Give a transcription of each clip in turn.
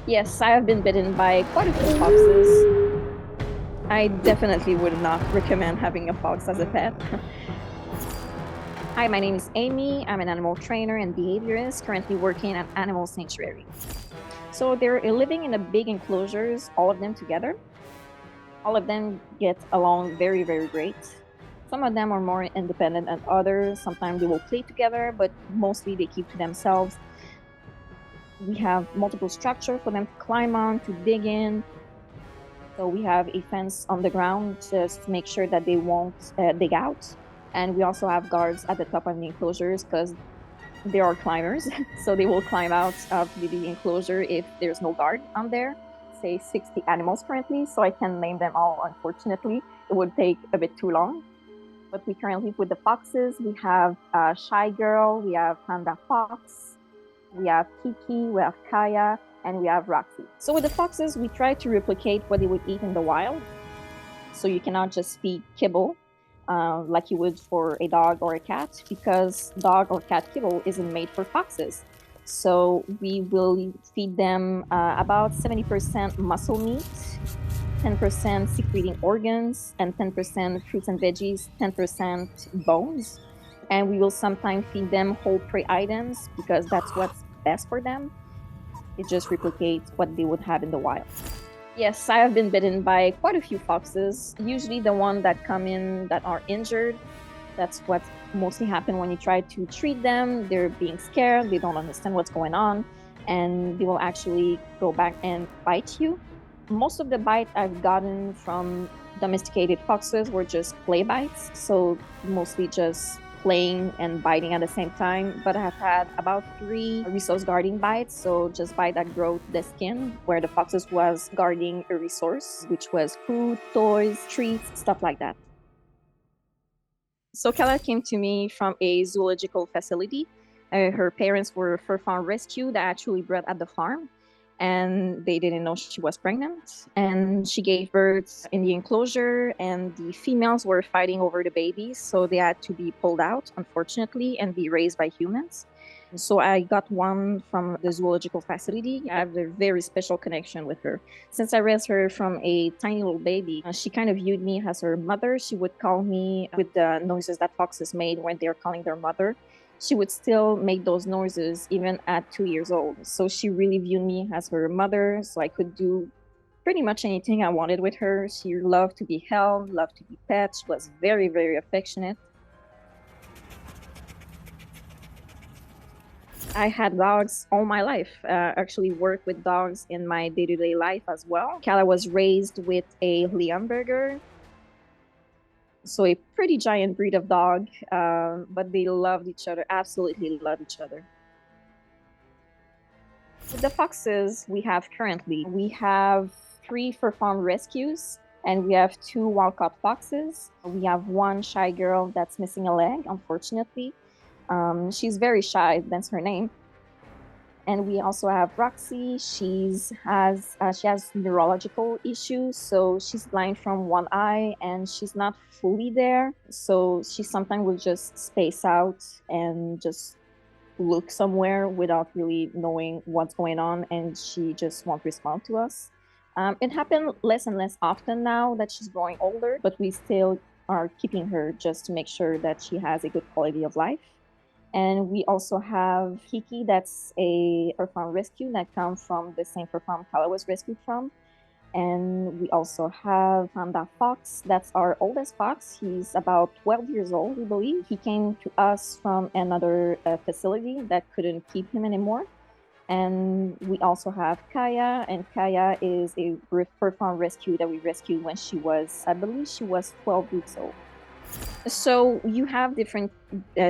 Yes, I have been bitten by quite a few foxes. I definitely would not recommend having a fox as a pet. Hi, my name is Amy. I'm an animal trainer and behaviorist currently working at Animal Sanctuary. So they're living in a big enclosures, all of them together. All of them get along very, very great. Some of them are more independent than others. Sometimes they will play together, but mostly they keep to themselves. We have multiple structure for them to climb on, to dig in. So we have a fence on the ground just to make sure that they won't dig out. And we also have guards at the top of the enclosures because they are climbers. So they will climb out of the enclosure if there's no guard on there. Say 60 animals currently, so I can't name them all, unfortunately. It would take a bit too long. But we currently, with the foxes, we have Shy Girl, we have Panda Fox, we have Kiki, we have Kaya, and we have Roxy. So with the foxes, we try to replicate what they would eat in the wild. So you cannot just feed kibble like you would for a dog or a cat, because dog or cat kibble isn't made for foxes. So we will feed them about 70% muscle meat, 10% secreting organs, and 10% fruits and veggies, 10% bones. And we will sometimes feed them whole prey items because that's what's best for them. It just replicates what they would have in the wild. Yes, I have been bitten by quite a few foxes, usually the ones that come in that are injured. That's what mostly happens when you try to treat them. They're being scared, they don't understand what's going on, and they will actually go back and bite you. Most of the bites I've gotten from domesticated foxes were just play bites, so mostly just playing and biting at the same time. But I have had about 3 resource guarding bites, so just bite that grow the skin, where the foxes was guarding a resource, which was food, toys, treats, stuff like that. So Keller came to me from a zoological facility. Her parents were fur farm rescue that actually bred at the farm, and they didn't know she was pregnant. And she gave birth in the enclosure, and the females were fighting over the babies, so they had to be pulled out, unfortunately, and be raised by humans. So I got one from the zoological facility. I have a very special connection with her. Since I raised her from a tiny little baby, she kind of viewed me as her mother. She would call me with the noises that foxes made when they're calling their mother. She would still make those noises even at 2 years old. So she really viewed me as her mother, so I could do pretty much anything I wanted with her. She loved to be held, loved to be pet. She was very, very affectionate. I had dogs all my life. Actually worked with dogs in my day-to-day life as well. Kala was raised with a Leonberger, so a pretty giant breed of dog, but they loved each other, absolutely love each other. With the foxes we have currently, we have 3 fur farm rescues, and we have 2 wild-caught foxes. We have 1 shy girl that's missing a leg, unfortunately. She's very shy, that's her name. And we also have Roxy. She has neurological issues, so she's blind from one eye and she's not fully there. So she sometimes will just space out and just look somewhere without really knowing what's going on, and she just won't respond to us. It happens less and less often now that she's growing older, but we still are keeping her just to make sure that she has a good quality of life. And we also have Kiki, that's a fur farm rescue that comes from the same fur farm Kala was rescued from. And we also have Panda Fox, that's our oldest fox. He's about 12 years old, we believe. He came to us from another facility that couldn't keep him anymore. And we also have Kaya, and Kaya is a fur farm rescue that we rescued when she was, I believe she was 12 weeks old. So you have different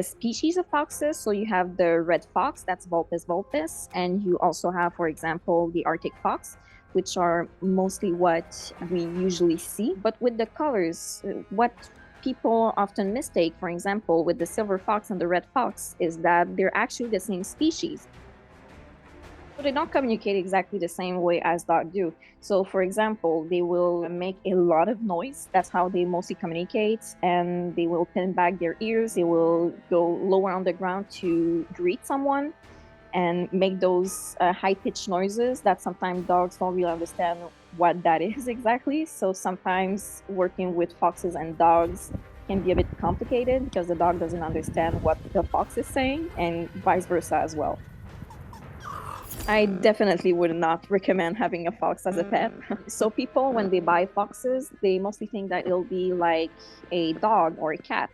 species of foxes. So you have the red fox, that's Vulpes vulpes, and you also have, for example, the Arctic fox, which are mostly what we usually see. But with the colors, what people often mistake, for example, with the silver fox and the red fox, is that they're actually the same species. So they don't communicate exactly the same way as dogs do. So for example, they will make a lot of noise. That's how they mostly communicate. And they will pin back their ears. They will go lower on the ground to greet someone. and make those high-pitched noises that sometimes dogs don't really understand what that is exactly. So sometimes working with foxes and dogs can be a bit complicated because the dog doesn't understand what the fox is saying, and vice versa as well. I definitely would not recommend having a fox as a pet. So people, when they buy foxes, they mostly think that it'll be like a dog or a cat.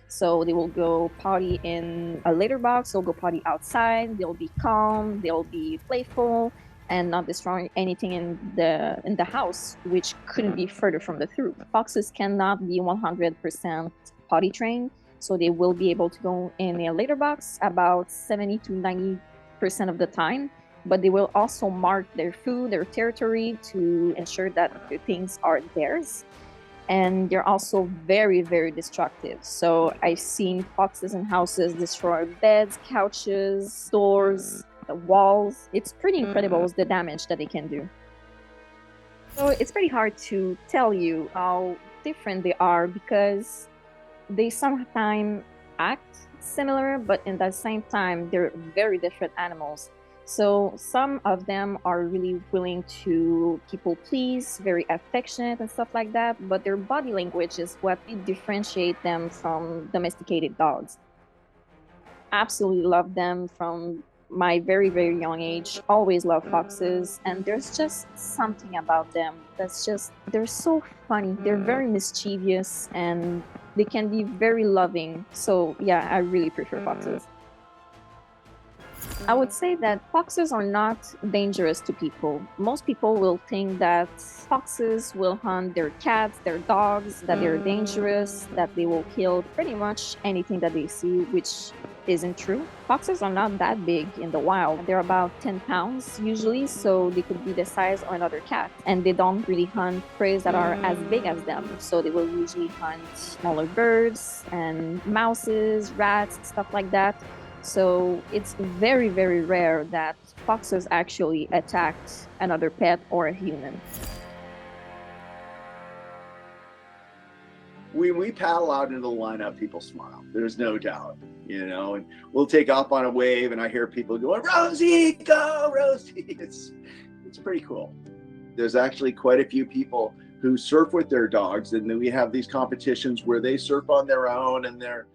So they will go potty in a litter box, they'll go potty outside, they'll be calm, they'll be playful, and not destroying anything in the house, which couldn't be further from the truth. Foxes cannot be 100% potty trained, so they will be able to go in a litter box about 70 to 90% of the time, but they will also mark their food, their territory, to ensure that the things are theirs. And they're also very, very destructive. So I've seen foxes in houses destroy beds, couches, doors, the walls. It's pretty incredible the damage that they can do. So it's pretty hard to tell you how different they are because they sometimes act similar, but in the same time, they're very different animals. So some of them are really willing to people please, very affectionate and stuff like that, but their body language is what differentiate them from domesticated dogs. Absolutely love them from my very, very young age. Always love foxes, and there's just something about them that's just, they're so funny. They're very mischievous and they can be very loving. So, yeah, I really prefer foxes. I would say that foxes are not dangerous to people. Most people will think that foxes will hunt their cats, their dogs, that they're dangerous, that they will kill pretty much anything that they see, which isn't true. Foxes are not that big in the wild. They're about 10 pounds usually, so they could be the size of another cat. And they don't really hunt prey that are as big as them. So they will usually hunt smaller birds and mouses, rats, stuff like that. So it's very, very rare that foxes actually attacked another pet or a human. When we paddle out into the lineup, people smile. There's no doubt, and we'll take off on a wave and I hear people going, Rosie, go, Rosie. It's pretty cool. There's actually quite a few people who surf with their dogs, and then we have these competitions where they surf on their own and they're